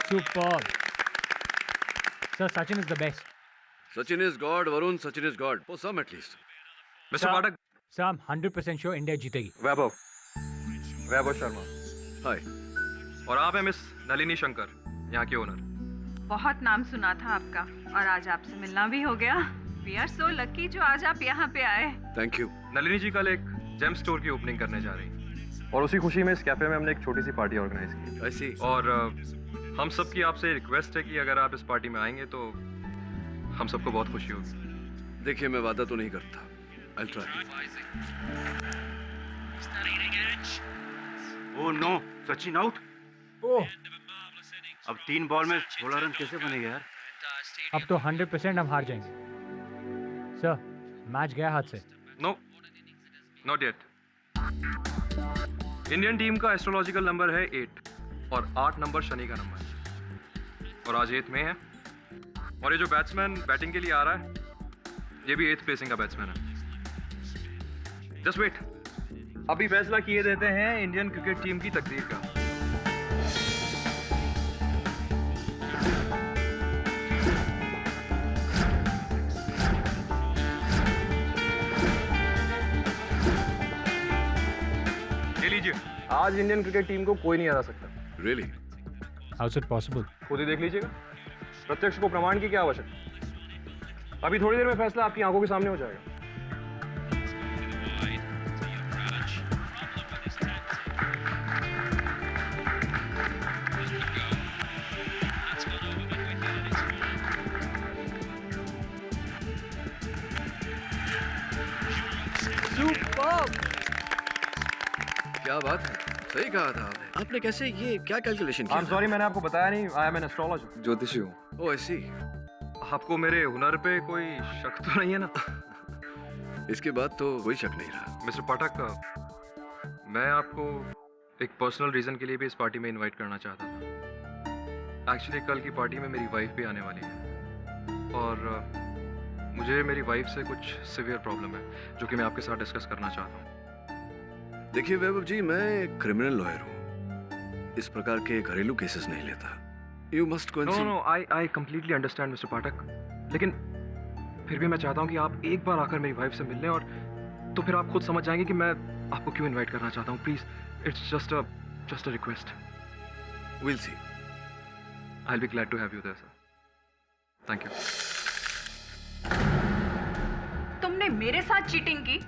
Superb. Sir, Sachin is the best. Sachin is God, Varun. Sachin is God. For some at least. Mister Pathak, Sir, I'm 100% sure India जीतेगी. वैभव वैभव Sharma Hi. और आप हैं miss Nalini Shankar, यहाँ की owner. बहुत नाम सुना था आपका और आज आपसे मिलना भी हो गया। We are so lucky जो आज आप यहाँ पे आए। Thank you. नलिनी जी कल एक जेम स्टोर की ओपनिंग करने जा रही हैं और उसी खुशी में इस कैफे में हमने एक छोटी सी पार्टी ऑर्गेनाइज की I see. और हम सब की आपसे रिक्वेस्ट है कि अगर आप इस पार्टी में आएंगे तो हम सबको बहुत खुशी होगी। देखिए मैं वादा तो नहीं करता. I'll try. Oh no, Sachin out. Oh, अब 3 बॉल में 16 रन कैसे बनेगा यार? अब तो 100% हम हार जाएंगे. सर, मैच गया हाथ से. No, not yet. Indian team का एस्ट्रोलॉजिकल नंबर है 8 और 8 नंबर शनि का नंबर है और आज 8 में है और ये जो बैट्समैन बैटिंग के लिए आ रहा है ये भी 8th प्लेसिंग का बैट्समैन है। जस्ट वेट, अभी फैसला किए देते हैं इंडियन क्रिकेट टीम की तकदीर का। ये लीजिए, आज इंडियन क्रिकेट टीम को कोई नहीं हरा सकता। Really? How's it possible? खुद ही देख लीजिएगा, प्रत्यक्ष को प्रमाण की क्या आवश्यकता। अभी थोड़ी देर में फैसला आपकी आंखों के सामने हो जाएगा। Superb. क्या बात है. सही कहा था आपने. आपने कैसे ये क्या कैलकुलेशन किया? I'm sorry, मैंने आपको बताया नहीं, आई एम एन एस्ट्रोलॉजर, ज्योतिषी हूँ। Oh, I see. आपको मेरे हुनर पे कोई शक तो नहीं है ना? इसके बाद तो कोई शक नहीं रहा. मिस्टर पाठक, मैं आपको एक पर्सनल रीज़न के लिए भी इस पार्टी में इनवाइट करना चाहता था। एक्चुअली कल की पार्टी में मेरी वाइफ भी आने वाली है और मुझे मेरी वाइफ से कुछ सिवियर प्रॉब्लम है जो कि मैं आपके साथ डिस्कस करना चाहता हूँ। देखिए वैभव जी, मैं क्रिमिनल लॉयर हूँ. इस प्रकार के घरेलू केसेस नहीं लेता. You must go and no see. No, I completely understand mister Pathak, लेकिन फिर भी मैं चाहता हूँ कि आप एक बार आकर मेरी वाइफ से मिल लें और तो फिर आप खुद समझ जाएंगे कि मैं आपको क्यों इनवाइट करना चाहता हूँ। Please, it's just a request. We'll see. I will be glad to have you there sir. Thank you. तुमने मेरे साथ चीटिंग की।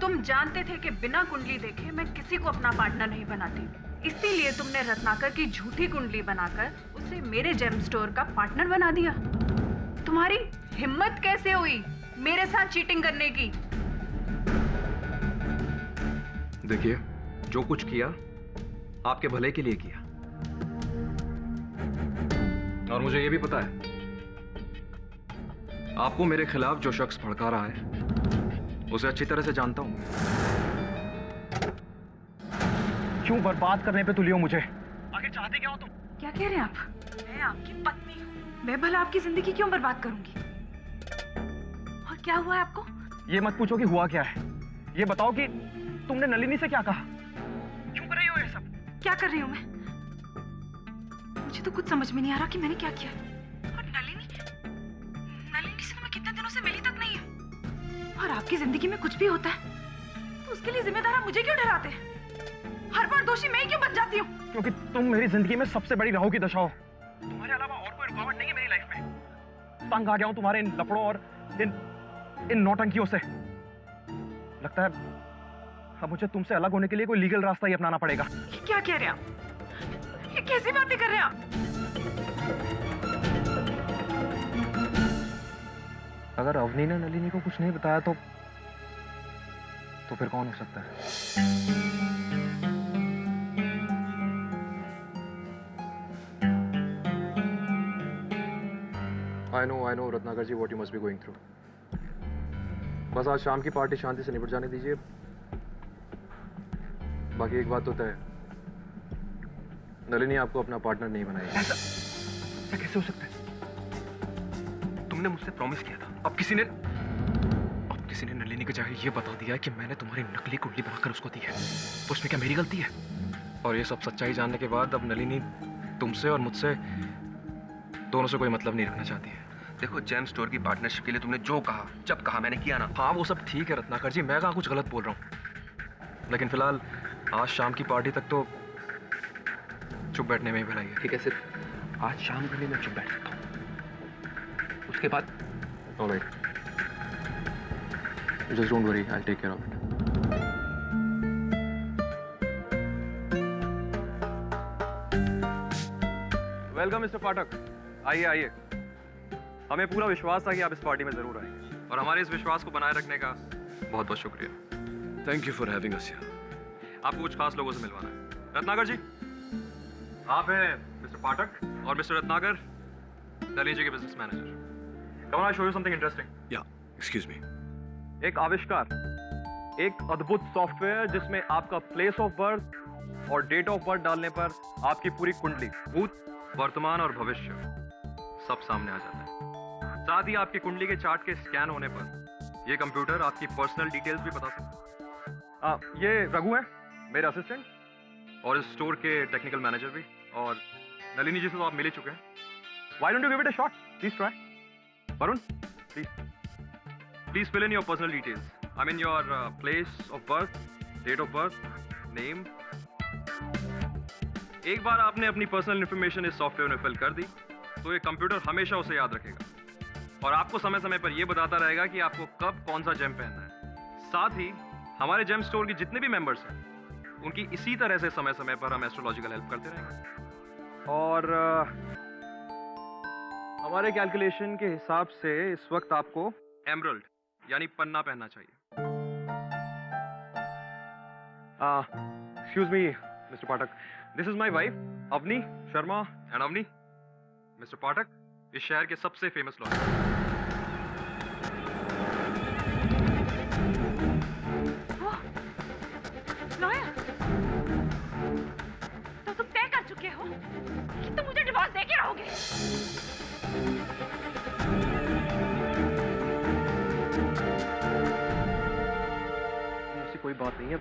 तुम जानते थे कि बिना कुंडली देखे मैं किसी को अपना पार्टनर नहीं बनाती, इसीलिए तुमने रत्नाकर की झूठी कुंडली बनाकर उसे मेरे जेम स्टोर का पार्टनर बना दिया। तुम्हारी हिम्मत कैसे हुई मेरे साथ चीटिंग करने की? देखिए, जो कुछ किया आपके भले के लिए किया और मुझे ये भी पता है आपको मेरे खिलाफ जो शख्स भड़का रहा है उसे अच्छी तरह से जानता हूं। क्यों बर्बाद करने पे तुली हो मुझे? आगे चाहते क्या हो तुम? क्या कह रहे हैं आप? मैं आपकी पत्नी हूँ, मैं भला आपकी जिंदगी क्यों बर्बाद करूंगी? और क्या हुआ है आपको? ये मत पूछो कि हुआ क्या है, ये बताओ कि तुमने नलिनी से क्या कहा? क्यों कर रही हो ये सब? क्या कर रही हूँ मैं? मुझे तो कुछ समझ में नहीं आ रहा कि मैंने क्या किया। और नलिनी से तो मैं कितने दिनों से मिली तक नहीं है। और आपकी जिंदगी में कुछ भी होता है तो उसके लिए जिम्मेदार आप मुझे क्यों ठहराते हैं? हर बार दोषी मैं ही क्यों बन जाती हूँ? क्योंकि तुम मेरी जिंदगी में सबसे बड़ी राहु की दशा हो। तुम्हारे अलावा और कोई रुकावट नहीं है मेरी लाइफ में। तंग आ गया हूँ तुम्हारे इन लफड़ों और इन नौटंकियों से। लगता है अब मुझे तुमसे अलग होने के लिए कोई लीगल रास्ता ही अपनाना पड़ेगा। ये क्या कह रहे हैं आप? ये कैसी बातें कर रहे हैं आप? अगर अवनी ने नलिनी को कुछ नहीं बताया तो फिर कौन हो सकता है? I know, Ratnakar ji, what you must be going through. बस आज शाम की पार्टी शांति से निपट जाने दीजिए। बाकी एक बात तो तय है, नलिनी आपको अपना पार्टनर नहीं बनाएगी। ऐसा कैसे हो सकता है? तुमने मुझसे प्रॉमिस किया था, अब किसी ने नलिनी को जाकर ये बता दिया कि मैंने तुम्हारी नकली कुंडली बनाकर उसको दी है। तो उसमें क्या मेरी गलती है? और ये सब सच्चाई जानने के बाद अब नलिनी तुमसे और मुझसे दोनों से कोई मतलब नहीं रखना चाहती है। देखो, जेम स्टोर की पार्टनरशिप के लिए तुमने जो कहा, जब कहा, मैंने किया ना। हाँ वो सब ठीक है रत्नाकर जी, मैं कहाँ कुछ गलत बोल रहा हूँ, लेकिन फिलहाल आज शाम की पार्टी तक तो चुप बैठने में ही भलाई है। ठीक है, सिर्फ आज शाम के लिए मैं चुप बैठ सकता हूँ, उसके बाद alright, just don't worry, I take care of it. Welcome mister Pathak, आइए आइए। हमें पूरा विश्वास था कि आप इस पार्टी में जरूर आएंगे और हमारे इस विश्वास को बनाए रखने का बहुत बहुत शुक्रिया। Thank you for having us here. आपको कुछ खास लोगों से मिलवाना है। रत्नाकर जी, आप हैं मिस्टर पाठक और मिस्टर रत्नाकर नलिनी जी के business manager. Come I show you something interesting. या एक्सक्यूज मी। एक आविष्कार, एक अद्भुत सॉफ्टवेयर जिसमें आपका प्लेस ऑफ बर्थ और डेट ऑफ बर्थ डालने पर आपकी पूरी कुंडली, भूत, वर्तमान और भविष्य सब सामने आ जाता है। साथ ही आपकी कुंडली के चार्ट के स्कैन होने पर ये कंप्यूटर आपकी पर्सनल डिटेल्स भी बता सकता है। ये रघु है मेरे असिस्टेंट और इस स्टोर के टेक्निकल मैनेजर भी, और नलिनी जी से तो आप मिल ही चुके हैं। Why don't you give it a shot, please try. Varun please fill in your personal details, I mean your place of birth, date of birth, name. एक बार आपने अपनी पर्सनल इंफॉर्मेशन इस सॉफ्टवेयर में फिल कर दी तो ये कंप्यूटर हमेशा उसे याद रखेगा और आपको समय समय पर यह बताता रहेगा कि आपको कब कौन सा जेम पहनना है। साथ ही हमारे जेम स्टोर के जितने भी मेंबर्स हैं उनकी इसी तरह से समय समय पर हम एस्ट्रोलॉजिकल हेल्प करते रहेंगे। और हमारे कैलकुलेशन के हिसाब से इस वक्त आपको एमरल्ड यानी पन्ना पहनना चाहिए। Excuse me mister Pathak, this is my wife Avni Sharma and Avni. Mister Pathak इस शहर के सबसे फेमस लॉयर। लॉयर, तो तुम तय कर चुके हो कि तुम मुझे डिवोर्स दे के रहोगे? ऐसी कोई बात नहीं है,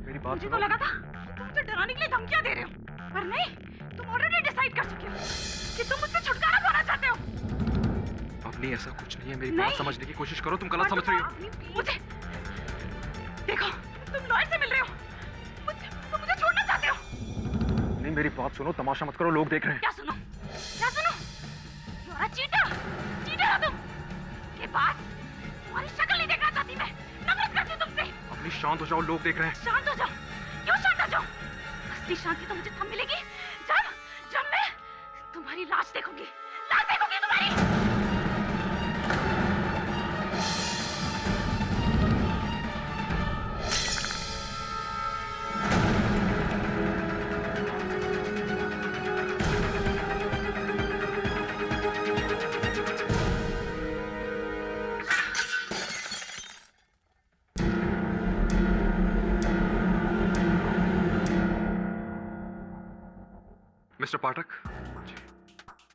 मेरी बात मुझे तो लगा था तुम मुझे डराने के लिए धमकियां दे रहे हो, पर नहीं, तुम ऑलरेडी डिसाइड कर चुके हो कि तुम मुझसे छुटकारा पाना चाहते हो। अपनी ऐसा कुछ नहीं है, मेरी बात समझने की कोशिश करो, तुम गलत समझ रही हो। मुझे देखो, तुम लॉयर से मिल रहे हो, तुम मुझे छोड़ना चाहते हो। नहीं मेरी बात सुनो, तमाशा मत करो, लोग देख रहे हैं। क्या सुनो, क्या सुनो? You are a cheater, cheater हो तुम। ये बात तुम्हारी शक्ल नहीं देखना चाहती मैं, नफरत करती हूँ तुमसे। अपनी शांत हो जाओ, लोग देख रहे हैं। शांत हो जाओ, क्यों शांत हो जाओ? असली शांति तो मुझे तब मिलेगी जब मैं तुम्हारी लाश देखूंगी, लाश देखूंगी तुम्हारी। मिस्टर पाठक,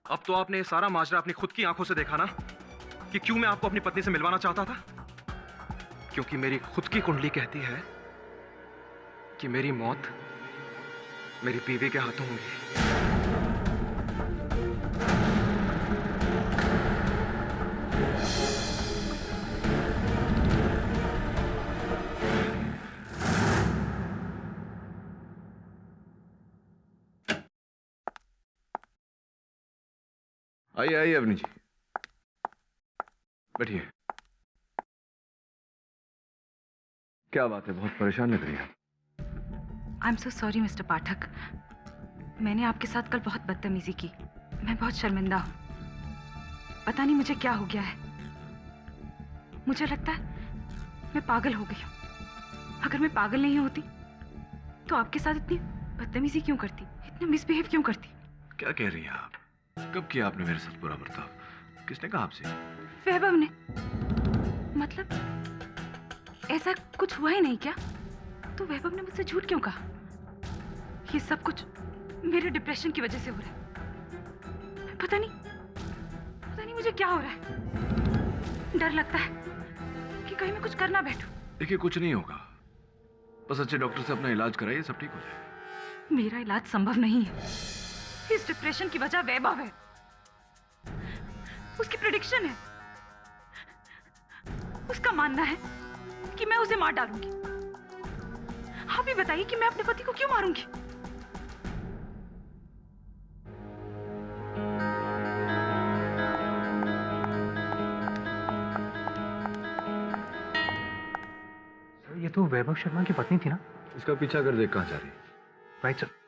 अब तो आपने ये सारा माजरा अपनी खुद की आंखों से देखा ना कि क्यों मैं आपको अपनी पत्नी से मिलवाना चाहता था। क्योंकि मेरी खुद की कुंडली कहती है कि मेरी मौत मेरी बीवी के हाथों होगी। आइए आइए अवनी जी, बैठिए। क्या बात है, बहुत परेशान लग रही है। I am so sorry mister Pathak, मैंने आपके साथ कल बहुत बदतमीजी की। मैं बहुत शर्मिंदा हूँ। पता नहीं मुझे क्या हो गया है। मुझे लगता है मैं पागल हो गई हूँ। अगर मैं पागल नहीं होती तो आपके साथ इतनी बदतमीजी क्यों करती, इतना मिसबिहेव क्यों करती? क्या कह रही हैं आप? कब किया आपने मेरे साथ बुरा बर्ताव? किसने कहा आपसे? वैभव ने। मतलब ऐसा कुछ हुआ ही नहीं क्या? तो वैभव ने मुझसे झूठ क्यों कहा? ये सब कुछ मेरे डिप्रेशन की वजह से हो रहा है। पता नहीं मुझे क्या हो रहा है। डर लगता है कि कहीं मैं कुछ कर ना बैठूं। देखिए कुछ नहीं होगा, बस अच्छे डॉक्टर से अपना इलाज कराइए, सब ठीक हो जाएगा। मेरा इलाज संभव नहीं है। इस डिप्रेशन की वजह वैभव है। उसकी प्रेडिक्शन है। उसका मानना है कि मैं उसे मार डालूंगी। आप ही बताइए कि मैं अपने पति को क्यों मारूंगी? ये तो वैभव शर्मा की पत्नी थी ना? इसका पीछा कर देख कहाँ जा रही है। Right sir.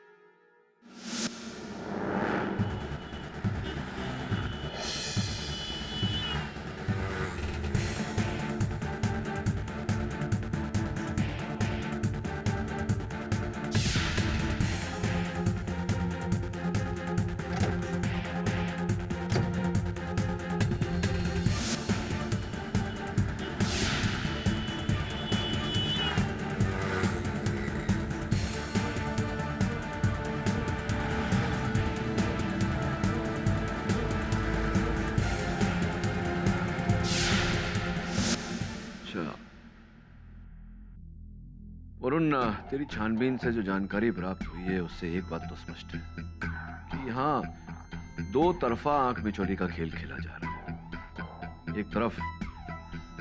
वरुण, तेरी छानबीन से जो जानकारी प्राप्त हुई है उससे एक बात तो स्पष्ट है कि यहाँ दो तरफा आंख मिचौली का खेल खेला जा रहा है। एक तरफ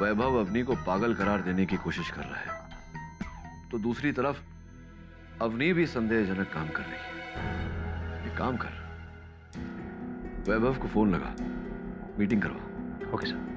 वैभव अवनी को पागल करार देने की कोशिश कर रहा है, तो दूसरी तरफ अवनी भी संदेहजनक काम कर रही है। एक काम कर, वैभव को फोन लगा, मीटिंग करवा। Okay sir.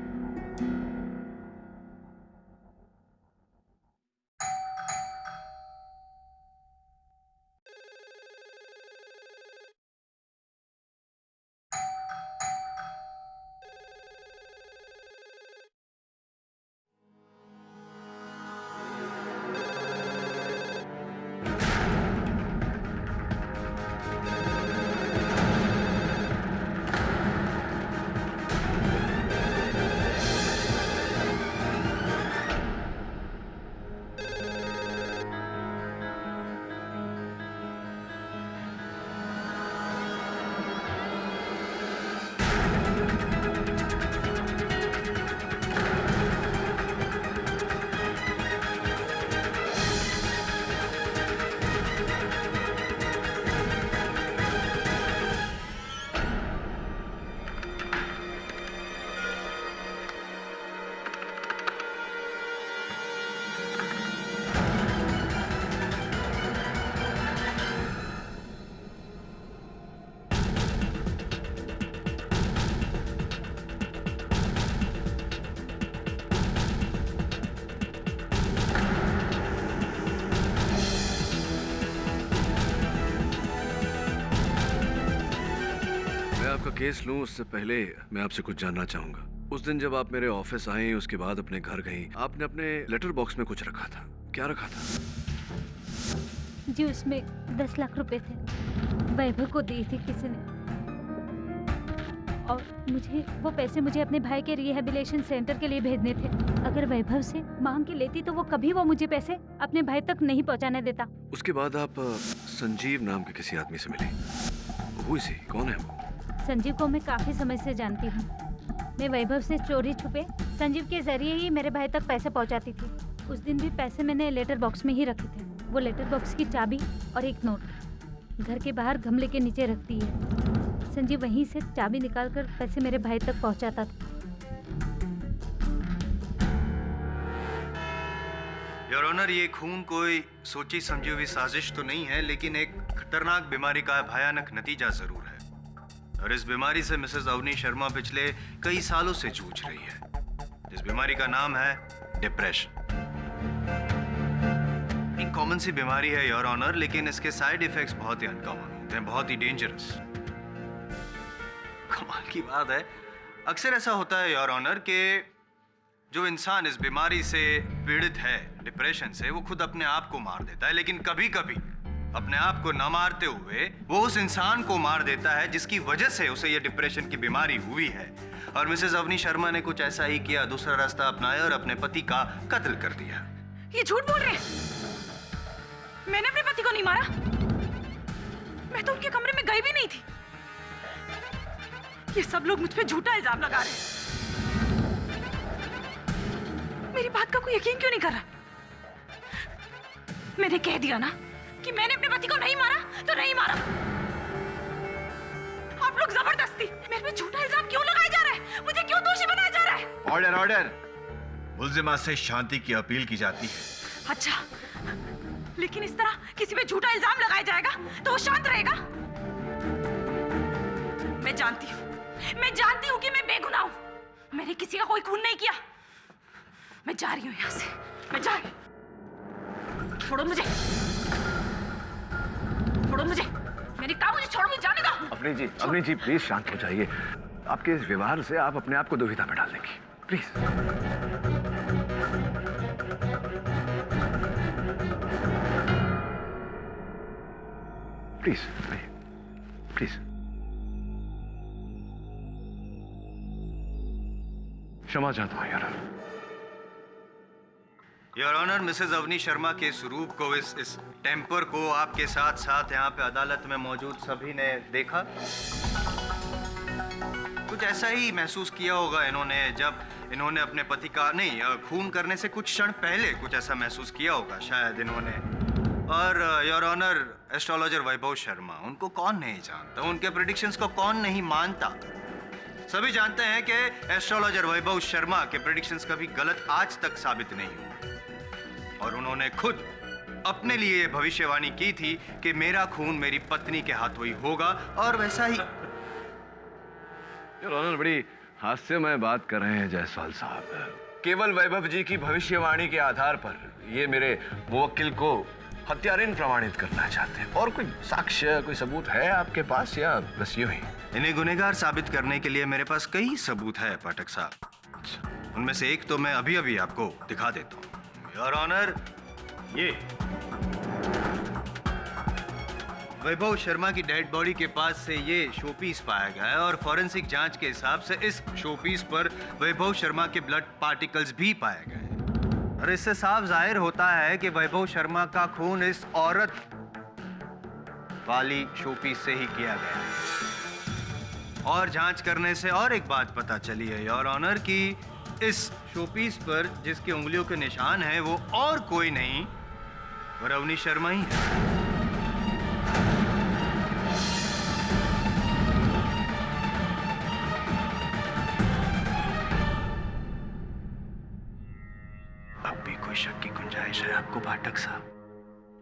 आपका केस लूं उससे पहले मैं आपसे कुछ जानना चाहूंगा। उस दिन जब आप मेरे ऑफिस आए, उसके बाद अपने घर गई, आपने अपने लेटर बॉक्स में कुछ रखा था। क्या रखा था? जी उसमें 10 लाख रुपए थे, वैभव को दिए थे किसी ने, और वो पैसे मुझे अपने भाई के रिहेबिलिटेशन सेंटर के लिए भेजने थे। अगर वैभव से मांग के लेती तो वो कभी वो मुझे पैसे अपने भाई तक नहीं पहुंचाने देता। उसके बाद आप संजीव नाम के किसी आदमी से मिली। वो इसी कौन है वो? संजीव को मैं काफी समय से जानती हूँ। मैं वैभव से चोरी छुपे संजीव के जरिए ही मेरे भाई तक पैसे पहुँचाती थी। उस दिन भी पैसे मैंने लेटर बॉक्स में ही रखे थे। वो लेटर बॉक्स की चाबी और एक नोट घर के बाहर गमले के नीचे रखती है। संजीव वहीं से चाबी निकालकर पैसे मेरे भाई तक पहुंचाता था। योर ऑनर, ये खून कोई सोची समझी हुई साजिश तो नहीं है, लेकिन एक खतरनाक बीमारी का भयानक नतीजा जरूर है। और इस बीमारी से मिसेस अवनी शर्मा पिछले कई सालों से जूझ रही है, जिस बीमारी का नाम है डिप्रेशन। एक कॉमन सी बीमारी है योर ऑनर, लेकिन इसके साइड इफेक्ट्स बहुत ही अनकॉमन होते हैं, बहुत ही डेंजरस। कमाल की बात है, अक्सर ऐसा होता है योर ऑनर कि जो इंसान इस बीमारी से पीड़ित है, डिप्रेशन से, वो खुद अपने आप को मार देता है। लेकिन कभी कभी अपने आप को न मारते हुए वो उस इंसान को मार देता है जिसकी वजह से उसे ये डिप्रेशन की बीमारी हुई है। और मिसेस अवनी शर्मा ने कुछ ऐसा ही किया, दूसरा रास्ता अपनाया और अपने पति का कत्ल कर दिया। ये झूठ बोल रहे हैं। मैंने अपने पति को नहीं मारा। मैं तो उनके कमरे में गई भी नहीं थी। ये सब लोग मुझ पे झूठा इल्जाम लगा रहे हैं। मेरी बात का कोई यकीन क्यों नहीं कर रहा? मैंने कह दिया ना कि मैंने अपने पति को नहीं मारा तो नहीं मारा। आप लोग जबरदस्ती मेरे पे झूठा इल्जाम क्यों लगाया जा रहा है? मुझे क्यों दोषी बनाया जा रहा है? Order order. मुल्जिमा से शांति की अपील की जाती है। अच्छा, लेकिन इस तरह किसी पे झूठा इल्जाम लगाया जाएगा तो वो शांत रहेगा? मैं जानती हूँ कि मैं बेगुनाह हूँ। मैंने किसी का कोई खून नहीं किया। मैं जा रही हूँ यहाँ से। मैं जा रही हूँ। छोड़ो मुझे। मैंने कहा मुझे छोड़ो, मुझे जाने दो। अवनी जी प्लीज शांत हो जाइए। आपके इस व्यवहार से आप अपने आप को दुविधा में डाल देंगी। प्लीज। प्लीज प्लीज क्षमा चाहता हूं यार। Your honour, Mrs Avni Sharma के स्वरूप को, इस टेम्पर को आपके साथ साथ यहाँ पे अदालत में मौजूद सभी ने देखा। कुछ ऐसा ही महसूस किया होगा इन्होंने जब इन्होंने अपने पति का खून करने से कुछ क्षण पहले कुछ ऐसा महसूस किया होगा शायद इन्होंने। और योर ऑनर, एस्ट्रोलॉजर वैभव शर्मा, उनको कौन नहीं जानता, उनके प्रेडिक्शंस को कौन नहीं मानता। सभी जानते हैं कि एस्ट्रोलॉजर वैभव शर्मा के प्रेडिक्शंस कभी गलत आज तक साबित नहीं हुए। और उन्होंने खुद अपने लिए भविष्यवाणी की थी कि मेरा खून मेरी पत्नी के हाथों ही होगा, और वैसा ही। योर ऑनर, बड़ी हास्यमय बात कर रहे हैं जायसवाल साहब। केवल वैभव जी की भविष्यवाणी के आधार पर ये मेरे मुवक्किल को हत्यारिन प्रमाणित करना चाहते हैं। और कोई साक्ष्य, कोई सबूत है आपके पास या बस यूं ही? इन्हें गुनहगार साबित करने के लिए मेरे पास कई सबूत है पाठक साहब। उनमें से एक तो मैं अभी आपको दिखा देता हूँ। योर ऑनर, ये वैभव शर्मा की डेड बॉडी के पास से ये शोपीस पाया गया है, और फॉरेंसिक जांच के हिसाब से इस शोपीस पर वैभव शर्मा के ब्लड पार्टिकल्स भी पाए गए हैं। और इससे साफ जाहिर होता है कि वैभव शर्मा का खून इस औरत वाली शोपीस से ही किया गया है। और जांच करने से और एक बात पता चली है योर ऑनर कि इस शोपीस पर जिसकी उंगलियों के निशान हैं वो और कोई नहीं, और अवनी शर्मा ही है। अब भी कोई शक की गुंजाइश है आपको पाठक साहब?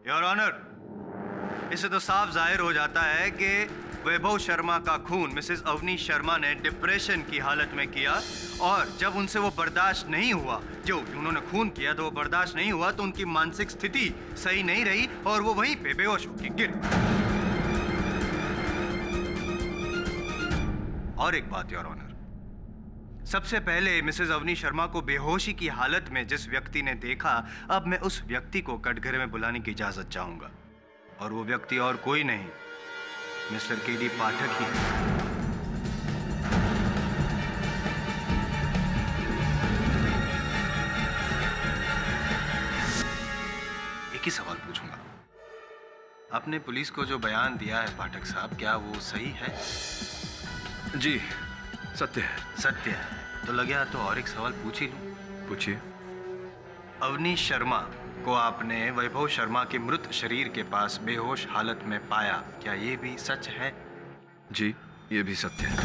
योर ऑनर, इससे तो साफ जाहिर हो जाता है कि वैभव शर्मा का खून मिसेस अवनी शर्मा ने डिप्रेशन की हालत में किया, और जब उनसे वो बर्दाश्त नहीं हुआ, जो उन्होंने खून किया तो वो बर्दाश्त नहीं हुआ, तो उनकी मानसिक स्थिति सही नहीं रही और वो वहीं पे बेहोश होकर गिर। और एक बात योर ऑनर, सबसे पहले मिसेस अवनी शर्मा को बेहोशी की हालत में जिस व्यक्ति ने देखा, अब मैं उस व्यक्ति को कटघरे में बुलाने की इजाजत चाहूंगा, और वो व्यक्ति और कोई नहीं, मिस्टर केडी पाठक ही है। एक ही सवाल पूछूंगा, आपने पुलिस को जो बयान दिया है पाठक साहब, क्या वो सही है? जी, सत्य है। सत्य है तो लगे तो और एक सवाल पूछ ही लूं। पूछिए। अवनी शर्मा को आपने वैभव शर्मा के मृत शरीर के पास बेहोश हालत में पाया, क्या ये भी सच है? जी, ये भी सत्य है।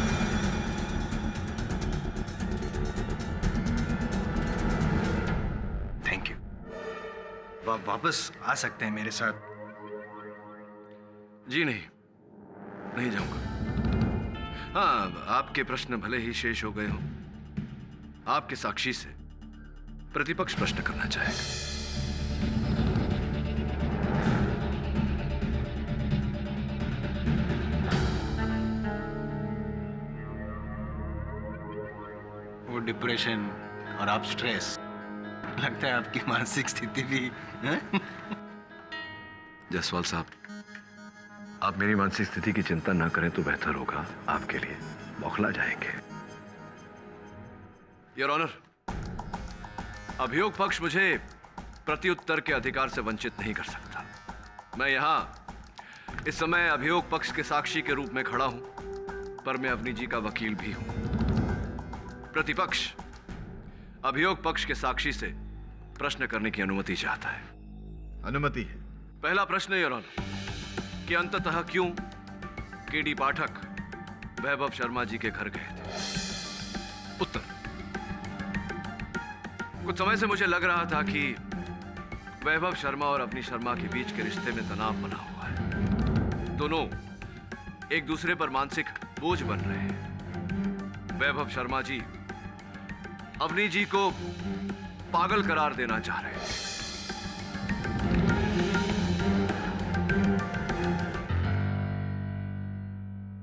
Thank you. वापस आ सकते हैं मेरे साथ? जी नहीं जाऊंगा। हाँ, आपके प्रश्न भले ही शेष हो गए हों, आपके साक्षी से प्रतिपक्ष प्रश्न करना चाहेगा। वो डिप्रेशन और आप स्ट्रेस, लगता है आपकी मानसिक स्थिति भी जायसवाल साहब, आप मेरी मानसिक स्थिति की चिंता ना करें तो बेहतर होगा आपके लिए। बौखला जाएंगे। योर ऑनर, अभियोग पक्ष मुझे प्रत्युत्तर के अधिकार से वंचित नहीं कर सकता। मैं यहां इस समय अभियोग पक्ष के साक्षी के रूप में खड़ा हूं, पर मैं अवनी जी का वकील भी हूं। प्रतिपक्ष अभियोग पक्ष के साक्षी से प्रश्न करने की अनुमति चाहता है। अनुमति है। पहला प्रश्न योर ऑनर, कि अंततः क्यों केडी पाठक वैभव शर्मा जी के घर गए थे। उत्तर। कुछ समय से मुझे लग रहा था कि वैभव शर्मा और अवनी शर्मा के बीच के रिश्ते में तनाव बना हुआ है। दोनों एक दूसरे पर मानसिक बोझ बन रहे हैं। वैभव शर्मा जी अवनी जी को पागल करार देना चाह रहे हैं।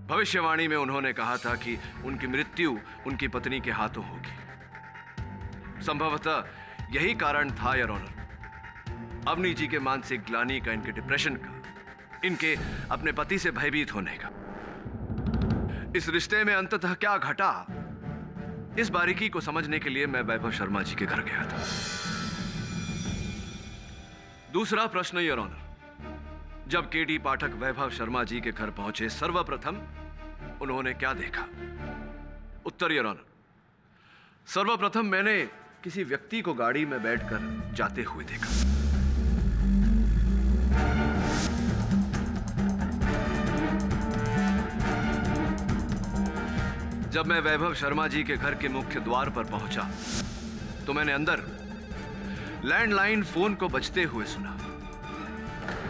भविष्यवाणी में उन्होंने कहा था कि उनकी मृत्यु उनकी पत्नी के हाथों होगी। संभवतः यही कारण था योर ऑनर, अवनी जी के मानसिक ग्लानि का, इनके डिप्रेशन का, इनके अपने पति से भयभीत होने का। इस रिश्ते में अंततः क्या घटा, इस बारीकी को समझने के लिए मैं वैभव शर्मा जी के घर गया था। दूसरा प्रश्न योर ऑनर, जब केडी पाठक वैभव शर्मा जी के घर पहुंचे, सर्वप्रथम उन्होंने क्या देखा? उत्तर योर ऑनर, सर्वप्रथम मैंने किसी व्यक्ति को गाड़ी में बैठकर जाते हुए देखा। जब मैं वैभव शर्मा जी के घर के मुख्य द्वार पर पहुंचा तो मैंने अंदर लैंडलाइन फोन को बजते हुए सुना।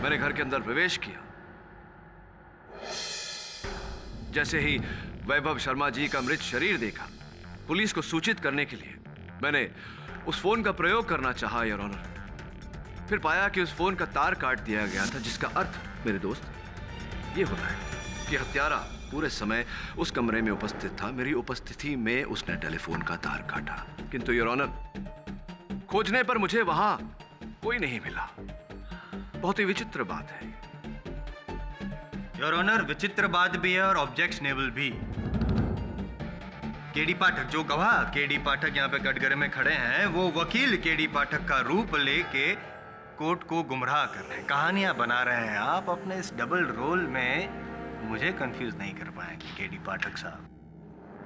मैंने घर के अंदर प्रवेश किया। जैसे ही वैभव शर्मा जी का मृत शरीर देखा, पुलिस को सूचित करने के लिए मैंने उस फोन का प्रयोग करना चाहा योर ऑनर। फिर पाया कि उस फोन का तार काट दिया गया था, जिसका अर्थ मेरे दोस्त ये होता है कि हत्यारा पूरे समय उस कमरे में उपस्थित था। मेरी उपस्थिति में उसने टेलीफोन का तार काटा। किंतु योर ऑनर, खोजने पर मुझे वहां कोई नहीं मिला। बहुत ही विचित्र बात है। योर ऑनर, विचित्र बात भी है और ऑब्जेक्शनेबल भी। केडी पाठक, जो गवाह केडी पाठक यहाँ पे कटघरे में खड़े हैं, वो वकील केडी पाठक का रूप लेके कोर्ट को गुमराह कर रहे हैं, कहानियां बना रहे हैं। आप अपने इस डबल रोल में मुझे कंफ्यूज नहीं कर पाएंगे केडी पाठक साहब,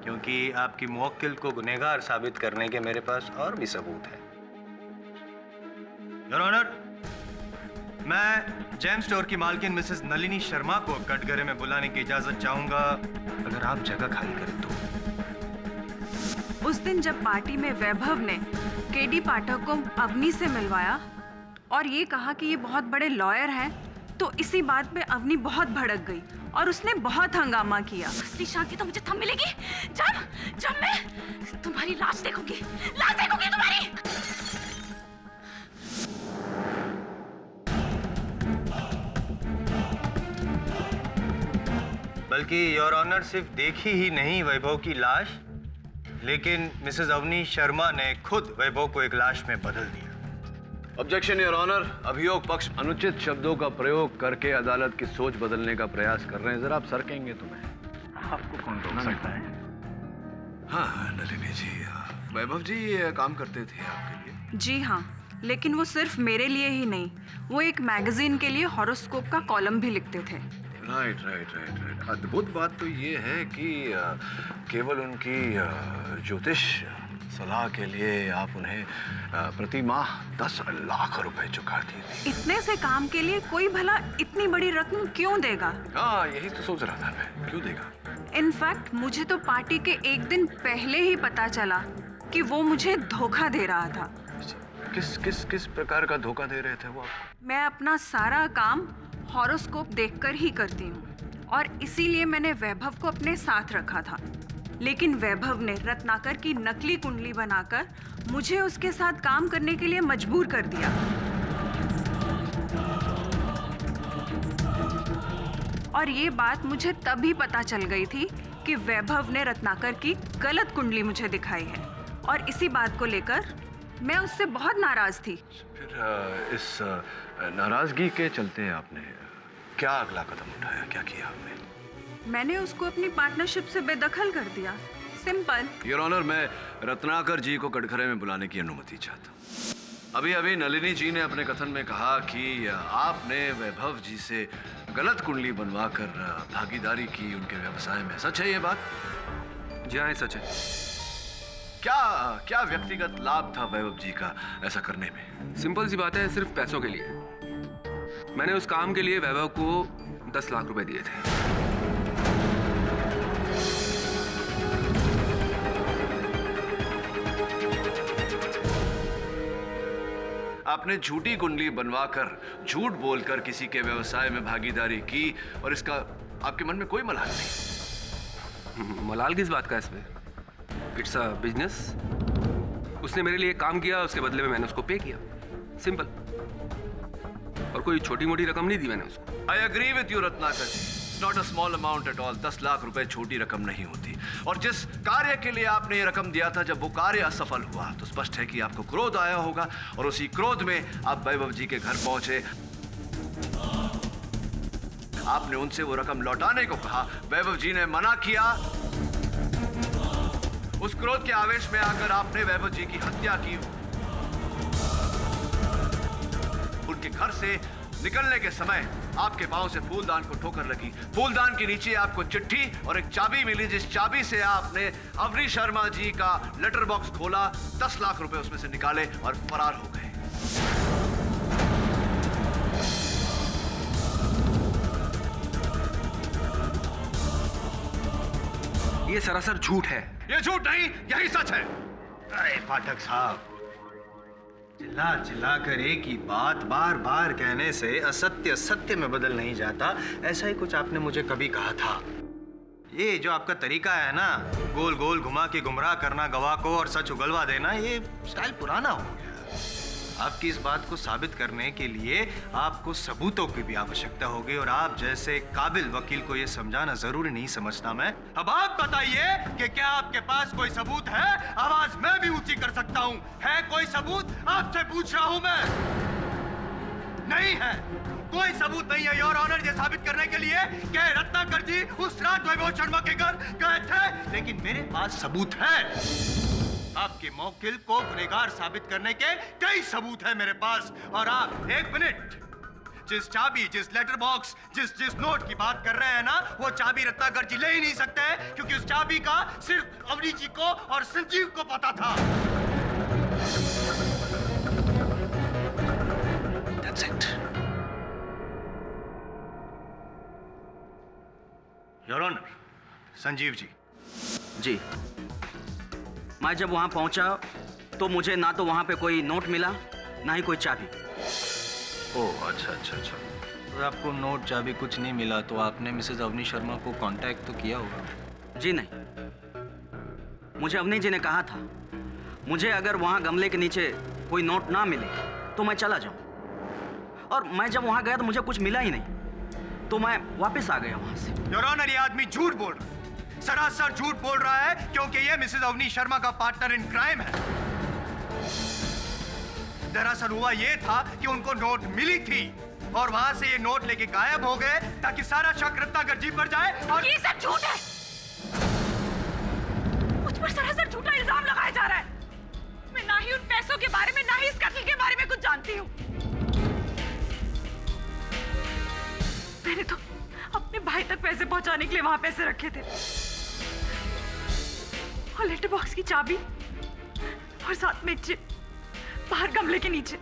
क्योंकि आपकी मुवक्किल को गुनहगार साबित करने के मेरे पास और भी सबूत है। योर ऑनर, मैं जेम स्टोर की मालकिन मिसेस नलिनी शर्मा को कटघरे में बुलाने की इजाजत चाहूंगा, अगर आप जगह खाली करें तो। उस दिन जब पार्टी में वैभव ने केडी पाठक को अवनी से मिलवाया और ये कहा कि ये बहुत बड़े लॉयर हैं, तो इसी बात पे अवनी बहुत भड़क गई और उसने बहुत हंगामा किया। असली शांति तो मुझे तब मिलेगी जब मैं तुम्हारी लाश देखूंगी तुम्हारी। बल्कि योर ऑनर, सिर्फ देखी ही नहीं वैभव की लाश, लेकिन मिसेस अवनी शर्मा ने खुद वैभव को एक लाश में बदल दिया। ऑब्जेक्शन योर ऑनर, अभियोग पक्ष अनुचित शब्दों का प्रयोग करके अदालत की सोच बदलने का प्रयास कर रहे हैं। जरा आप सरकेंगे तो मैं आपको कौन रोक सकता है? हाँ नलिनी जी, वैभव जी ये काम करते थे आपके लिए? जी हाँ, लेकिन वो सिर्फ मेरे लिए ही नहीं, वो एक मैगजीन के लिए हॉरोस्कोप का कॉलम भी लिखते थे। राइट। अद्भुत बात तो ये है कि केवल उनकी ज्योतिष सलाह के लिए आप उन्हें प्रति माह 10 लाख रुपए चुकाती थी। इतने से काम के लिए कोई भला इतनी बड़ी रकम क्यों देगा? हाँ, यही तो सोच रहा था मैं, क्यों देगा? इनफैक्ट मुझे तो पार्टी के एक दिन पहले ही पता चला कि वो मुझे धोखा दे रहा था। किस प्रकार का धोखा दे रहे थे वो आपको? मैं अपना सारा काम हॉरोस्कोप देखकर ही करती हूँ और इसीलिए मैंने वैभव को अपने साथ रखा था। लेकिन वैभव ने रत्नाकर की नकली कुंडली बनाकर मुझे उसके साथ काम करने के लिए मजबूर कर दिया। और ये बात मुझे तभी पता चल गई थी कि वैभव ने रत्नाकर की गलत कुंडली मुझे दिखाई है और इसी बात को लेकर मैं उससे बहुत नाराज थी। फिर इस नाराजगी के चलते आपने क्या अगला कदम उठाया, क्या किया आपने? मैंने उसको अपनी पार्टनरशिप से बेदखल कर दिया, सिंपल। योर ऑनर, मैं रत्नाकर जी को कटघरे में बुलाने की अनुमति चाहता हूँ। अभी नलिनी जी ने अपने कथन में कहा कि आपने वैभव जी से गलत कुंडली बनवाकर भागीदारी की उनके व्यवसाय में। सच है ये बात? जी हाँ, सच है। क्या व्यक्तिगत लाभ था वैभव जी का ऐसा करने में? सिंपल सी बात है, सिर्फ पैसों के लिए। मैंने उस काम के लिए वैभव को 10 लाख रुपए दिए थे। आपने झूठी कुंडली बनवाकर, झूठ बोलकर किसी के व्यवसाय में भागीदारी की और इसका आपके मन में कोई मलाल नहीं। मलाल किस बात का इसमें? It's a business. उसने मेरे लिए काम किया, उसके बदले में मैंने उसको पे किया, सिंपल। और कोई छोटी मोटी रकम नहीं दी मैंने उसको। I agree with you Ratnakar ji, not a small amount at all. 10 lakh रुपए छोटी रकम नहीं होती। और जिस कार्य के लिए आपने ये रकम दिया था, जब वो कार्य असफल हुआ तो स्पष्ट है कि आपको क्रोध आया होगा और उसी क्रोध में आप वैभव जी के घर पहुंचे। आपने उनसे वो रकम लौटाने को कहा, वैभव जी ने मना किया। उस क्रोध के आवेश में आकर आपने वैभव जी की हत्या की। उनके घर से निकलने के समय आपके पांव से फूलदान को ठोकर लगी। फूलदान के नीचे आपको चिट्ठी और एक चाबी मिली, जिस चाबी से आपने अवनी शर्मा जी का लेटर बॉक्स खोला, 10 लाख रुपए उसमें से निकाले और फरार हो गए। ये सरासर झूठ है। ये झूठ नहीं, यही सच है। अरे पाठक साहब, चिल्ला चिल्ला कर एक ही बात बार बार कहने से असत्य सत्य में बदल नहीं जाता। ऐसा ही कुछ आपने मुझे कभी कहा था। ये जो आपका तरीका है ना, गोल गोल घुमा के गुमराह करना गवाह को और सच उगलवा देना, ये स्टाइल पुराना हो गया। आपकी इस बात को साबित करने के लिए आपको सबूतों की भी आवश्यकता होगी, और आप जैसे काबिल वकील को ये समझाना जरूरी नहीं समझता मैं। अब आप बताइए कि क्या आपके पास कोई सबूत है? आवाज मैं भी ऊंची कर सकता हूं। है कोई सबूत? आपसे पूछ रहा हूं मैं। नहीं है, कोई सबूत नहीं है योर ऑनर, ये साबित करने के लिए कि रत्नाकर जी उस रात वैभव शर्मा के घर गए थे। लेकिन मेरे पास सबूत है। आपके मौकिल को गुनहगार साबित करने के कई सबूत है मेरे पास। और आप एक मिनट, जिस चाबी, जिस लेटर बॉक्स, जिस नोट की बात कर रहे हैं ना, वो चाबी रत्नाकर जी ले ही नहीं सकते, क्योंकि उस चाबी का सिर्फ अवनी जी को और संजीव को पता था। That's it. Your honour, Sanjeev ji. जी, मैं जब वहां पहुंचा तो मुझे ना तो वहां पे कोई नोट मिला, ना ही कोई चाबी। ओह अच्छा अच्छा अच्छा। तो आपको नोट चाबी कुछ नहीं मिला, तो आपने मिसेज अवनी शर्मा को कांटेक्ट तो किया होगा? जी नहीं, मुझे अवनी जी ने कहा था मुझे अगर वहां गमले के नीचे कोई नोट ना मिले तो मैं चला जाऊं। और मैं जब वहां गया तो मुझे कुछ मिला ही नहीं, तो मैं वापस आ गया वहां से। योर ऑनर, ये आदमी झूठ बोल रहा है, सरासर झूठ बोल रहा है, क्योंकि ये मिसेज अवनी शर्मा का पार्टनर इन क्राइम है। दरअसल हुआ ये था कि उनको नोट मिली थी और वहां से ये नोट लेके गायब हो गए, ताकि सारा शक रत्नाकर जी पर जाए। और ये सब झूठ है। मुझ पर सरासर झूठा इल्जाम लगाया जा रहा है। मैं ना ही उन पैसों के बारे में, ना ही इस कत्ल के बारे में कुछ जानती हूँ। मैंने तो अपने भाई तक पैसे पहुंचाने के लिए वहां पैसे रखे थे, और लेटर बॉक्स की चाबी, और साथ में चिप बाहर गमले के नीचे।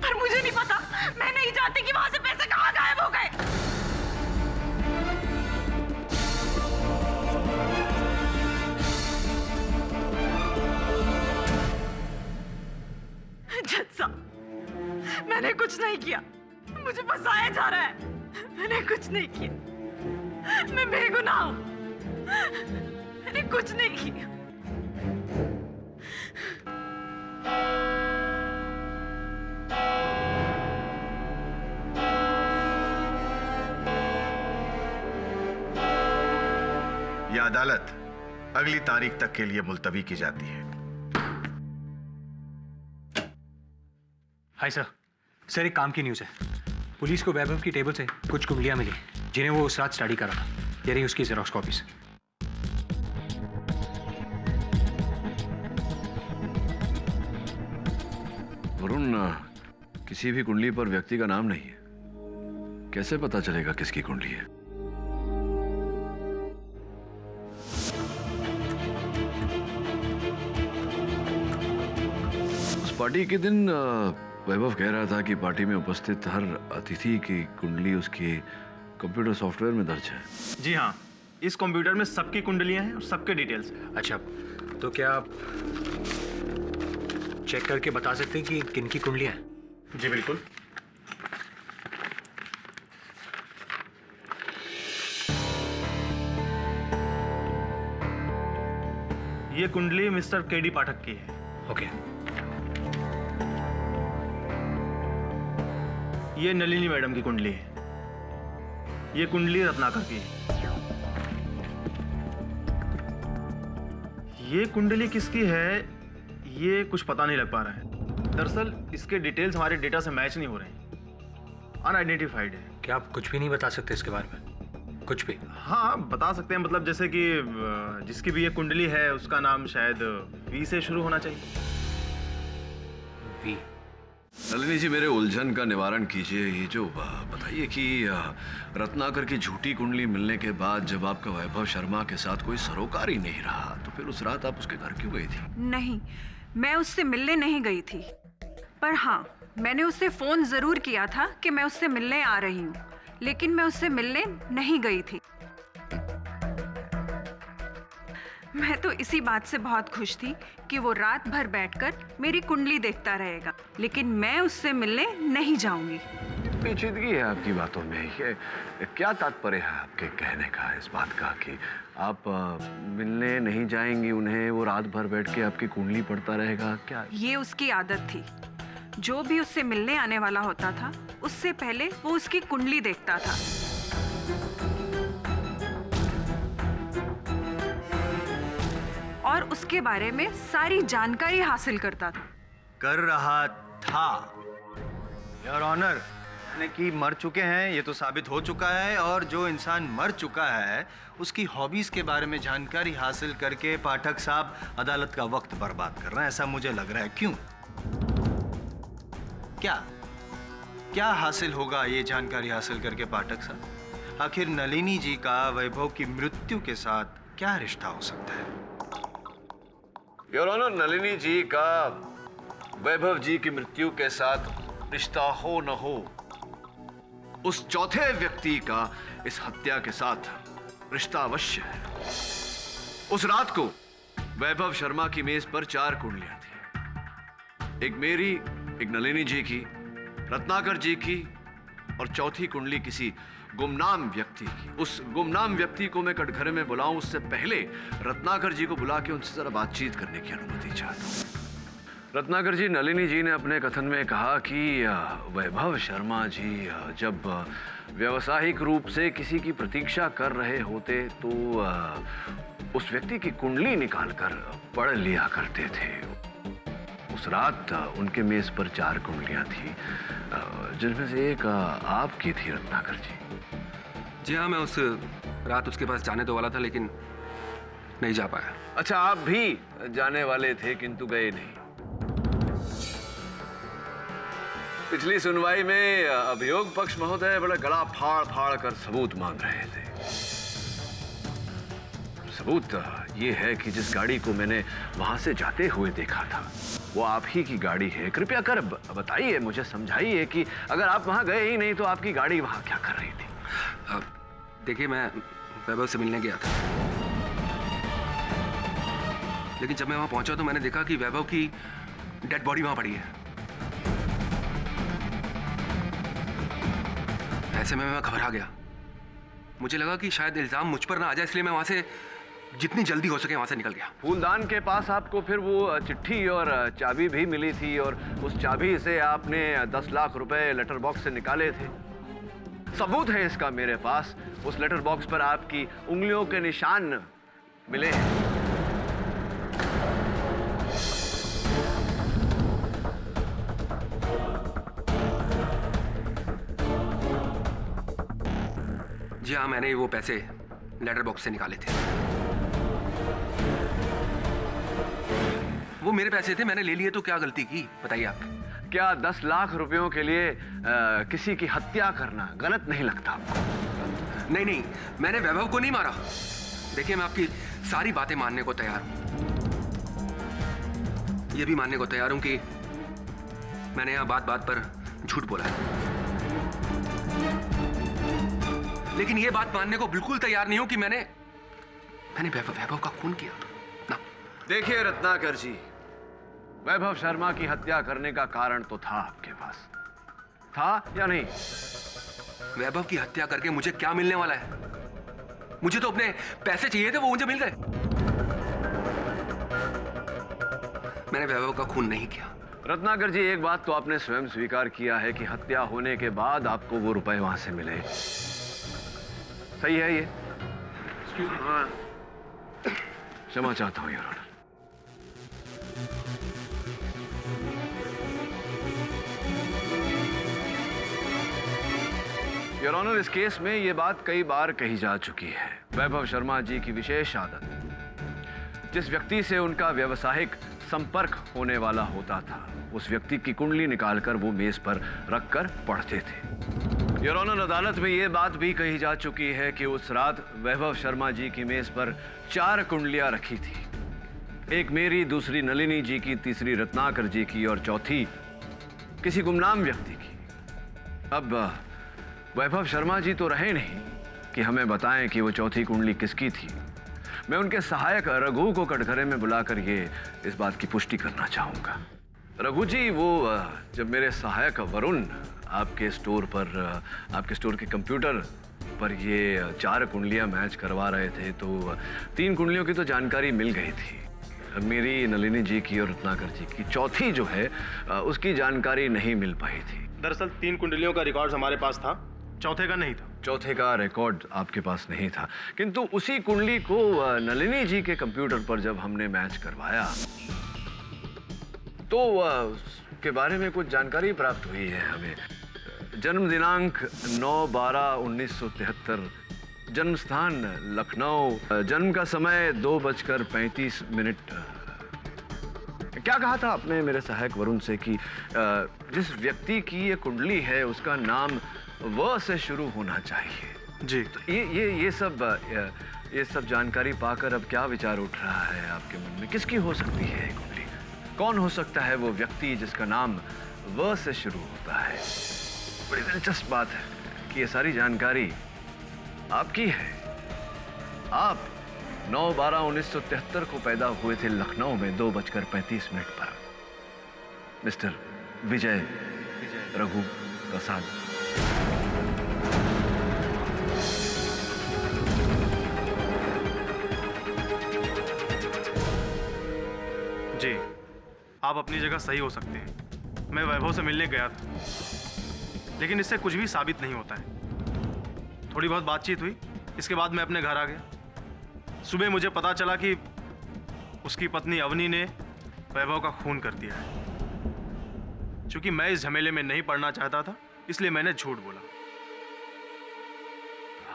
पर मुझे नहीं पता, मैं नहीं जानती कि वहां से पैसे कहां गायब हो गए। जज साहब, मैंने कुछ नहीं किया, मुझे फंसाया जा रहा है। मैंने कुछ नहीं किया, मैं बेगुनाह हूं, मैंने कुछ नहीं किया। यह अदालत अगली तारीख तक के लिए मुलतवी की जाती है। Hi sir. सर, एक काम की न्यूज़ है। पुलिस को वैभव की टेबल से कुछ कुंडलियां मिली, जिन्हें वो उस रात स्टडी कर रहा था। ये रही उसकी जेरॉक्स कॉपीज। वरुण, किसी भी कुंडली पर व्यक्ति का नाम नहीं है, कैसे पता चलेगा किसकी कुंडली है? उस पार्टी के दिन वैभव कह रहा था कि पार्टी में उपस्थित हर अतिथि की कुंडली उसके कंप्यूटर सॉफ्टवेयर में दर्ज है। जी हाँ, इस कंप्यूटर में सबकी कुंडलियां हैं और सबके डिटेल्स। अच्छा, तो क्या चेक करके बता सकते हैं कि किनकी कुंडलियां हैं? जी बिल्कुल। ये कुंडली मिस्टर केडी पाठक की है। ओके। ये नलिनी मैडम की कुंडली है। ये कुंडली रत्नाकर की है। ये कुंडली किसकी है ये कुछ पता नहीं लग पा रहा है। दरअसल इसके डिटेल्स हमारे डेटा से मैच नहीं हो रहे हैं, अनआइडेंटिफाइड है। क्या आप कुछ भी नहीं बता सकते इसके बारे में? कुछ भी? हाँ बता सकते हैं, मतलब जैसे कि जिसकी भी ये कुंडली है उसका नाम शायद वी से शुरू होना चाहिए। वी? नलिनी जी, मेरे उलझन का निवारण कीजिए। ये जो बताइए कि रत्नाकर की झूठी कुंडली मिलने के बाद जब आपका वैभव शर्मा के साथ कोई सरोकार ही नहीं रहा तो फिर उस रात आप उसके घर क्यों गई थी? नहीं, मैं उससे मिलने नहीं गई थी, पर हाँ मैंने उससे फोन जरूर किया था कि मैं उससे मिलने आ रही हूँ, लेकिन मैं उससे मिलने नहीं गई थी। मैं तो इसी बात से बहुत खुश थी कि वो रात भर बैठकर मेरी कुंडली देखता रहेगा, लेकिन मैं उससे मिलने नहीं जाऊंगी। पेचीदगी है आपकी बातों में। ये क्या तात्पर्य है आपके कहने का, इस बात का कि आप मिलने नहीं जाएंगी उन्हें, वो रात भर बैठ के आपकी कुंडली पढ़ता रहेगा? क्या ये उसकी आदत थी। जो भी उससे मिलने आने वाला होता था उससे पहले वो उसकी कुंडली देखता था। और उसके बारे में सारी जानकारी हासिल करता था। कर रहा था योर ऑनर, कि मर चुके हैं ये तो साबित हो चुका है, और जो इंसान मर चुका है उसकी हॉबीज के बारे में जानकारी हासिल करके पाठक साहब अदालत का वक्त बर्बाद कर रहे हैं, ऐसा मुझे लग रहा है। क्यों? क्या हासिल होगा ये जानकारी हासिल करके पाठक साहब? आखिर नलिनी जी का वैभव की मृत्यु के साथ क्या रिश्ता हो सकता है? योर ऑनर, नलिनी जी का वैभव जी की मृत्यु के साथ रिश्ता हो न हो, उस चौथे व्यक्ति का इस हत्या के साथ रिश्ता अवश्य है। उस रात को वैभव शर्मा की मेज पर 4 कुंडलियां थी, एक मेरी, एक नलिनी जी की, रत्नाकर जी की, और चौथी कुंडली किसी गुमनाम व्यक्ति की। उस गुमनाम व्यक्ति को मैं कटघरे में बुलाऊं उससे पहले रत्नाकर जी को बुला के उनसे जरा बातचीत करने की अनुमति चाहता हूं। रत्नाकर जी, नलिनी जी ने अपने कथन में कहा कि वैभव शर्मा जी जब व्यावसायिक रूप से किसी की प्रतीक्षा कर रहे होते तो उस व्यक्ति की कुंडली निकालकर पढ़ लिया करते थे। उस रात उनके मेज पर 4 कुंडलियां थी, जिनमें से एक आपकी थी रत्नाकर जी। जी हाँ, मैं उस रात उसके पास जाने तो वाला था लेकिन नहीं जा पाया। अच्छा, आप भी जाने वाले थे किंतु गए नहीं। पिछली सुनवाई में अभियोग पक्ष महोदय बड़ा गला फाड़ फाड़ कर सबूत मांग रहे थे। सबूत ये है कि जिस गाड़ी को मैंने वहां से जाते हुए देखा था वो आप ही की गाड़ी है। कृपया कर बताइए, मुझे समझाइए कि अगर आप वहां गए ही नहीं तो आपकी गाड़ी वहां क्या कर रही थी? देखिए, मैं वैभव से मिलने गया था, लेकिन जब मैं वहां पहुंचा तो मैंने देखा कि वैभव की डेड बॉडी वहां पड़ी है। ऐसे में मैं घबरा गया। मुझे लगा कि शायद इल्जाम मुझ पर ना आ जाए, इसलिए मैं वहां से जितनी जल्दी हो सके वहां से निकल गया। फूलदान के पास आपको फिर वो चिट्ठी और चाबी भी मिली थी, और उस चाबी से आपने 10 लाख रुपए लेटर बॉक्स से निकाले थे। सबूत है इसका मेरे पास। उस लेटर बॉक्स पर आपकी उंगलियों के निशान मिले हैं। जी हाँ, मैंने वो पैसे लेटर बॉक्स से निकाले थे। वो मेरे पैसे थे, मैंने ले लिए तो क्या गलती की बताइए आप? क्या 10 लाख रुपयों के लिए किसी की हत्या करना गलत नहीं लगता आपको? नहीं नहीं, मैंने वैभव को नहीं मारा। देखिए, मैं आपकी सारी बातें मानने को तैयार हूं। ये भी मानने को तैयार हूं कि मैंने यहां बात बात पर झूठ बोला है, लेकिन ये बात मानने को बिल्कुल तैयार नहीं हूं कि मैंने वैभव का खून किया ना। देखिए रत्नाकर जी, वैभव शर्मा की हत्या करने का कारण तो था आपके पास, था या नहीं? वैभव की हत्या करके मुझे क्या मिलने वाला है? मुझे तो अपने पैसे चाहिए थे, वो मुझे मिल गए। मैंने वैभव का खून नहीं किया। रत्नाकर जी, एक बात तो आपने स्वयं स्वीकार किया है कि हत्या होने के बाद आपको वो रुपए वहां से मिले। सही है ये? क्षमा चाहता हूं योर ऑनर। योर ऑनर, इस केस में ये बात कई बार कही जा चुकी है। वैभव शर्मा जी की विशेष आदत, जिस व्यक्ति से उनका व्यवसायिक संपर्क होने वाला होता था, उस व्यक्ति की कुंडली निकालकर वो मेज पर रखकर पढ़ते थे। योर ऑनर, अदालत में ये बात भी कही जा चुकी है कि उस रात वैभव शर्मा जी की मेज पर 4 कुंडलियां रखी थी। एक मेरी, दूसरी नलिनी जी की, तीसरी रत्नाकर जी की और चौथी किसी गुमनाम व्यक्ति की। अब वैभव शर्मा जी तो रहे नहीं कि हमें बताएं कि वो चौथी कुंडली किसकी थी। मैं उनके सहायक रघु को कटघरे में बुलाकर ये इस बात की पुष्टि करना चाहूंगा। रघु जी, वो जब मेरे सहायक वरुण आपके स्टोर के कंप्यूटर पर ये 4 कुंडलियां मैच करवा रहे थे, तो 3 कुंडलियों की तो जानकारी मिल गई थी, मेरी, नलिनी जी की और रत्नाकर जी की। चौथी जो है उसकी जानकारी नहीं मिल पाई थी। दरअसल 3 कुंडलियों का रिकॉर्ड हमारे पास था, चौथे का नहीं था। चौथे का रिकॉर्ड आपके पास नहीं था, किंतु उसी कुंडली को नलिनी जी के कंप्यूटर पर जब हमने मैच करवाया तो उसके बारे में कुछ जानकारी प्राप्त हुई है हमें। जन्म दिनांक 9/12/1973, जन्म स्थान लखनऊ, जन्म का समय 2:35। क्या कहा था आपने मेरे सहायक वरुण से कि जिस व्यक्ति की ये कुंडली है उसका नाम व से शुरू होना चाहिए? जी। तो ये सब जानकारी पाकर अब क्या विचार उठ रहा है आपके मन में? किसकी हो सकती है ये कुंडली? कौन हो सकता है वो व्यक्ति जिसका नाम व से शुरू होता है? बड़ी दिलचस्प बात है कि ये सारी जानकारी आपकी है। आप 9/12/1973 को पैदा हुए थे लखनऊ में 2:35 पर। मिस्टर विजय रघु प्रसाद। जी, आप अपनी जगह सही हो सकते हैं। मैं वैभव से मिलने गया था, लेकिन इससे कुछ भी साबित नहीं होता है। थोड़ी बहुत बातचीत हुई, इसके बाद मैं अपने घर आ गया। सुबह मुझे पता चला कि उसकी पत्नी अवनी ने वैभव का खून कर दिया है। चूंकि मैं इस झमेले में नहीं पड़ना चाहता था, इसलिए मैंने झूठ बोला।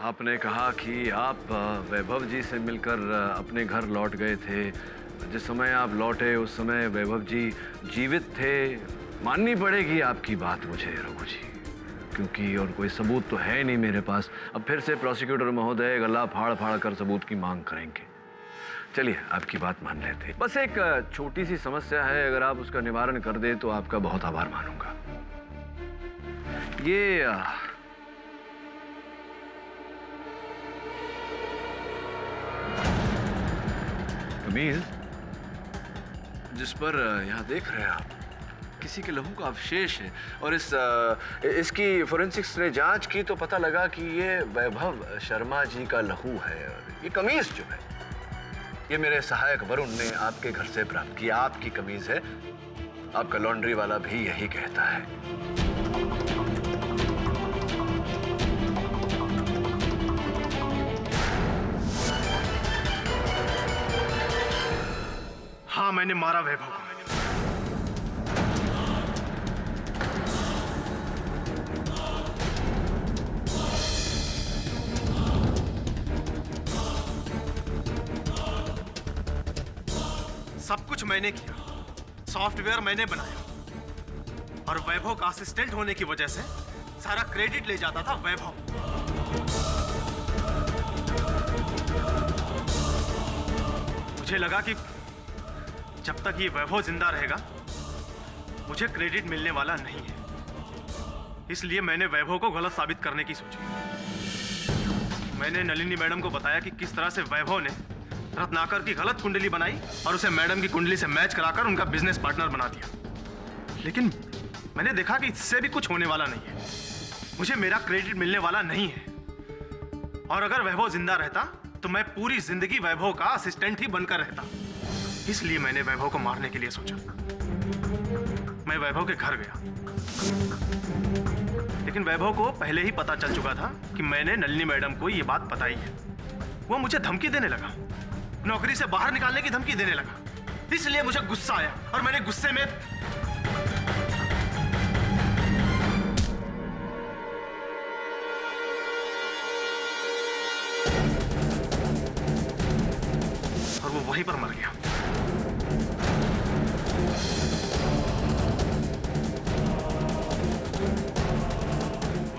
आपने कहा कि आप वैभव जी से मिलकर अपने घर लौट गए थे। जिस समय आप लौटे उस समय वैभव जी जीवित थे। माननी पड़ेगी आपकी बात मुझे रघु जी, क्योंकि और कोई सबूत तो है नहीं मेरे पास। अब फिर से प्रोसिक्यूटर महोदय गला फाड़ फाड़ कर सबूत की मांग करेंगे। चलिए, आपकी बात मान लेते हैं। बस एक छोटी सी समस्या है, अगर आप उसका निवारण कर दें तो आपका बहुत आभार मानूंगा। ये कमीज जिस पर यहाँ देख रहे हैं आप, किसी के लहू का अवशेष है, और इसकी फोरेंसिक्स ने जांच की तो पता लगा कि ये वैभव शर्मा जी का लहू है। ये कमीज जो है, ये मेरे सहायक वरुण ने आपके घर से प्राप्त की। आपकी कमीज है, आपका लॉन्ड्री वाला भी यही कहता है। हाँ, मैंने मारा वैभव को। सब कुछ मैंने किया, सॉफ्टवेयर मैंने बनाया, और वैभव का असिस्टेंट होने की वजह से सारा क्रेडिट ले जाता था वैभव। मुझे लगा कि जब तक ये वैभव जिंदा रहेगा मुझे क्रेडिट मिलने वाला नहीं है, इसलिए मैंने वैभव को गलत साबित करने की सोची। मैंने नलिनी मैडम को बताया कि किस तरह से वैभव ने रत्नाकर की गलत कुंडली बनाई और उसे मैडम की कुंडली से मैच कराकर उनका बिजनेस पार्टनर बना दिया। लेकिन मैंने देखा कि इससे भी कुछ होने वाला नहीं है। मुझे मेरा क्रेडिट मिलने वाला नहीं है। और अगर वैभव जिंदा रहता तो मैं पूरी जिंदगी वैभव का असिस्टेंट ही बनकर रहता। इसलिए मैंने वैभव को मारने के लिए सोचा। मैं वैभव के घर गया, लेकिन वैभव को पहले ही पता चल चुका था कि मैंने नलिनी मैडम को यह बात बताई है। वो मुझे धमकी देने लगा, नौकरी से बाहर निकालने की धमकी देने लगा। इसलिए मुझे गुस्सा आया और मैंने गुस्से में और वो वहीं पर मर गया।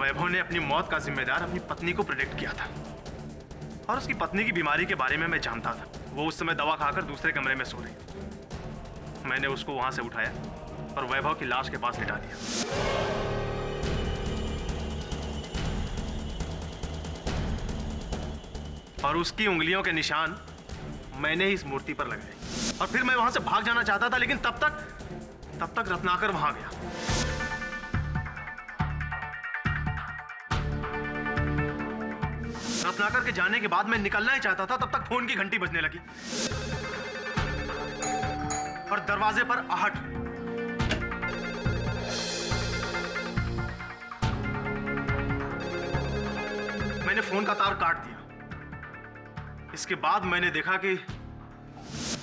वैभव ने अपनी मौत का जिम्मेदार अपनी पत्नी को प्रेडिक्ट किया था और उसकी पत्नी की बीमारी के बारे में मैं जानता था। वो उस समय दवा खाकर दूसरे कमरे में सो रही। मैंने उसको वहां से उठाया और वैभव की लाश के पास लिटा दिया। और उसकी उंगलियों के निशान मैंने ही इस मूर्ति पर लगाए। और फिर मैं वहां से भाग जाना चाहता था, लेकिन तब तक रत्नाकर वहां गया। रत्नाकर के जाने के बाद मैं निकलना ही चाहता था, तब तक फोन की घंटी बजने लगी और दरवाजे पर आहट हुई। मैंने फोन का तार काट दिया। इसके बाद मैंने देखा कि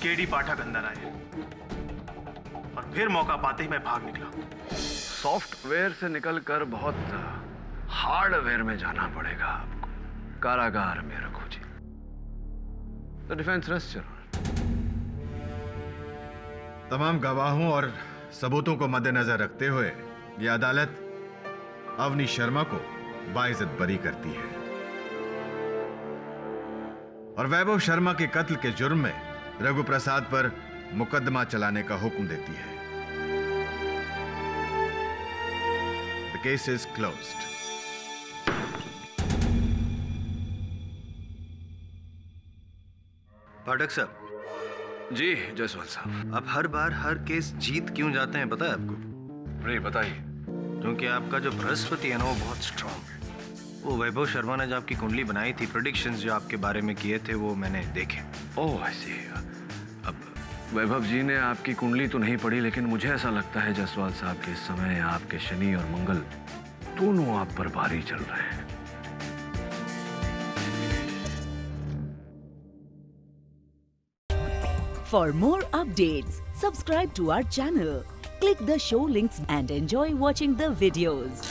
केडी पाठक अंदर आए और फिर मौका पाते ही मैं भाग निकला। सॉफ्टवेयर से निकलकर बहुत हार्डवेयर में जाना पड़ेगा आपको। कारागार में रखो जी। तो डिफेंस रेस्ट तमाम गवाहों और सबूतों को मद्देनजर रखते हुए यह अदालत अवनी शर्मा को बाइज्जत बरी करती है और वैभव शर्मा के कत्ल के जुर्म में रघु प्रसाद पर मुकदमा चलाने का हुक्म देती है। The case is closed. Pathak साहब। जी जायसवाल साहब। आप हर बार हर केस जीत क्यों जाते हैं, पता है आपको? नहीं बताइए। क्योंकि आपका जो बृहस्पति है ना, वो बहुत स्ट्रांग है। वो वैभव शर्मा ने जो आपकी कुंडली बनाई थी, प्रेडिक्शंस जो आपके बारे में किए थे, वो मैंने देखे। ओह ऐसे। अब वैभव जी ने आपकी कुंडली तो नहीं पढ़ी, लेकिन मुझे ऐसा लगता है जायसवाल साहब कि इस समय आपके शनि और मंगल दोनों आप पर भारी चल रहे हैं। For more updates, subscribe to our channel, click the show links and enjoy watching the videos.